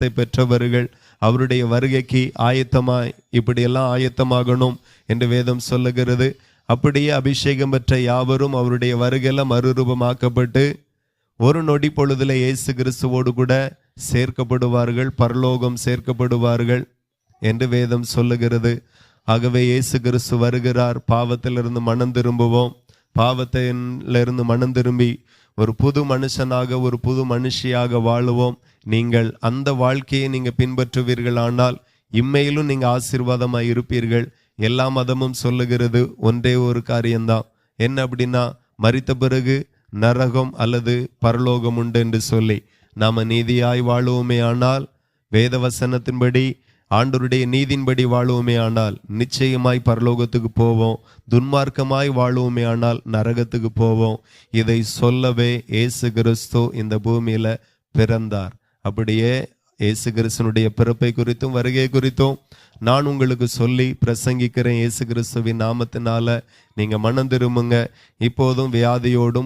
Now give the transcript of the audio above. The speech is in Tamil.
பெற்றவர்கள் அவருடைய வருகைக்கு ஆயத்தமாய் இப்படியெல்லாம் ஆயத்தமாகணும் என்று வேதம் சொல்லுகிறது. அப்படியே அபிஷேகம் பெற்ற யாவரும் அவருடைய வருகையில மறுரூபமாக்கப்பட்டு ஒரு நொடி பொழுதுல இயேசு கிறிஸ்துவோடு கூட சேர்க்கப்படுவார்கள், பரலோகம் சேர்க்கப்படுவார்கள் என்று வேதம் சொல்லுகிறது. ஆகவே இயேசு கிறிஸ்து வருகிறார். பாவத்திலிருந்து மனம் திரும்புவோம். பாவத்திலிருந்து மனம் திரும்பி ஒரு புது மனுஷனாக, ஒரு புது மனுஷியாக வாழுவோம். நீங்கள் அந்த வாழ்க்கையை நீங்க பின்பற்றுவீர்களானால் இம்மையிலும் நீங்க ஆசீர்வாதமாய் இருப்பீர்கள். எல்லா மதமும் சொல்லுகிறது ஒன்றே ஒரு காரியம்தான். என்ன அப்படின்னா, மரித்த பிறகு நரகம் அல்லது பரலோகம் உண்டு என்று சொல்லி நாம நீதியாய் வாழுவோமே ஆனால், வேத வசனத்தின்படி ஆண்டவருடைய நீதியின்படி வாழுவோமே ஆனால் நிச்சயமாய் பரலோகத்துக்கு போவோம். துன்மார்க்கமாய் வாழுவோமே ஆனால் நரகத்துக்கு போவோம். இதை சொல்லவே இயேசு கிறிஸ்து இந்த பூமியில பிறந்தார். அப்படியே இயேசு கிறிஸ்துனுடைய பிறப்பை குறித்தும் வருகை குறித்தும் நான் உங்களுக்கு சொல்லி பிரசங்கிக்கிறேன். இயேசு கிறிஸ்துவின் நாமத்தினால நீங்க மனம் திரும்புங்க. இப்போதும் வியாதியோடும்